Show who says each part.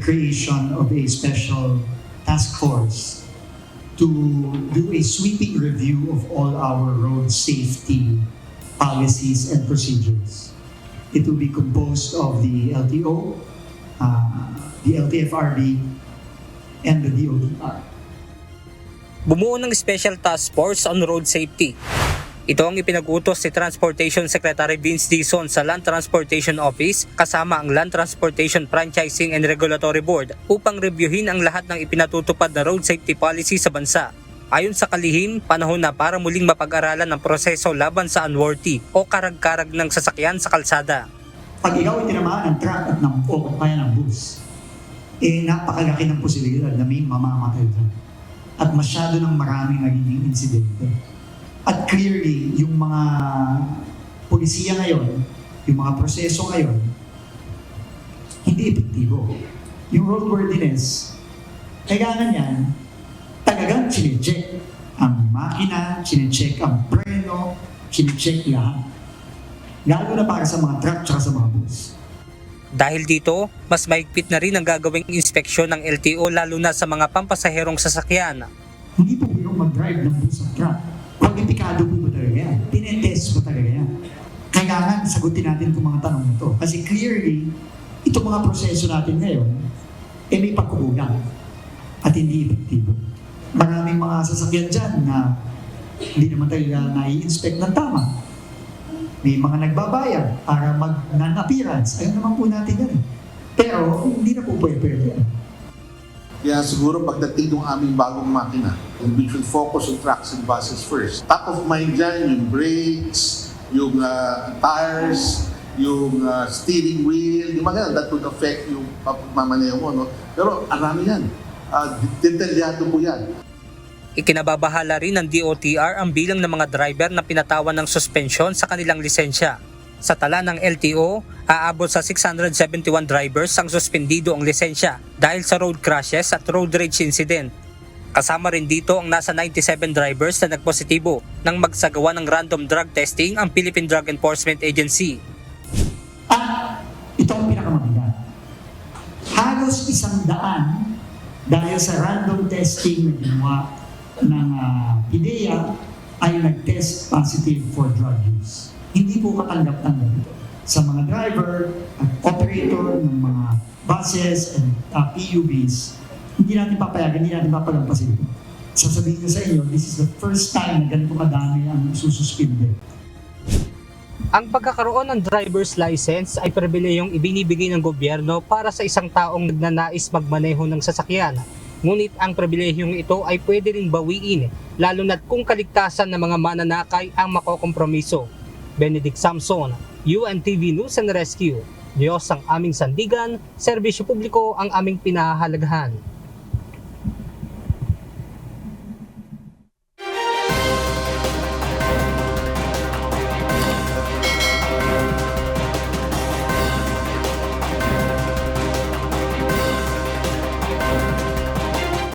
Speaker 1: creation of a special task force to do a sweeping review of all our road safety policies and procedures. It will be composed of the LTO, the LTFRB, and the DOTR.
Speaker 2: Bumuo ng Special Task Force on Road Safety. Ito ang ipinag-utos si Transportation Secretary Vince Dizon sa Land Transportation Office kasama ang Land Transportation Franchising and Regulatory Board upang reviewin ang lahat ng ipinatutupad na road safety policy sa bansa. Ayon sa kalihim, panahon na para muling mapag-aralan ang proseso laban sa unworthy o karag-karag ng sasakyan sa kalsada.
Speaker 1: Pag ikaw ay tinamaan ng truck at ng o kaya ng bus, napakalaki ng posibilidad na may mamamatay dyan. At masyado ng maraming nagiging insidente. At clearly, yung mga polisiya ngayon, yung mga proseso ngayon, hindi epektibo. Yung roadworthiness, kailangan yan, talagang chinecheck ang makina, chinecheck ang preno, chinecheck lahat. Lalo na para sa mga truck at sa mga bus.
Speaker 2: Dahil dito, mas mahigpit na rin ang gagawing inspeksyon ng LTO lalo na sa mga pampasaherong sasakyan.
Speaker 1: Hindi po biro mag-drive ng bus at truck. Kwalipikado po ba talaga yan? Tinetest po talaga yan? Kailangan sagutin natin itong mga tanong nito. Kasi clearly, itong mga proseso natin ngayon, may pagkukulang at hindi epektibo. Maraming mga sasakyan dyan na hindi naman talaga nai-inspect ng tama. May mga nagbabayad para mag-non-appearance. Ayun naman po natin yan. Pero hindi na po pwede yan.
Speaker 3: Kaya siguro pagdating ng aming bagong makina, we should focus on trucks and buses first. Top of mind dyan, yung brakes, yung tires, yung steering wheel, yung mga that would affect yung pagmamaneho mo. No? Pero arami yan. Detalyado po yan.
Speaker 2: Ikinababahala rin ng DOTR ang bilang ng mga driver na pinatawan ng suspensyon sa kanilang lisensya. Sa tala ng LTO, aabot sa 671 drivers ang suspendido ang lisensya dahil sa road crashes at road rage incident. Kasama rin dito ang nasa 97 drivers na nagpositibo nang magsagawa ng random drug testing ang Philippine Drug Enforcement Agency.
Speaker 1: At ito ang pinakamabigat. Halos 100 dahil sa random testing na ginawa ng PIDEA ay nag-test positive for drug use. Hindi po katanggap-tanggap ito. Sa mga driver at operator ng mga buses and PUVs, hindi natin papayagan, hindi natin papalampasin ito. Sasabihin ko sa inyo, this is the first time na ganito kadami ang sususpinde.
Speaker 2: Ang pagkakaroon ng driver's license ay pribilehiyong ibinibigay ng gobyerno para sa isang taong nagnanais magmaneho ng sasakyan. Ngunit ang pribilehiyong ito ay pwede ring bawiin, lalo na't kung kaligtasan ng mga mananakay ang makokompromiso. Benedict Samson, UNTV News and Rescue. Diyos ang aming sandigan, serbisyo publiko ang aming pinahahalagahan.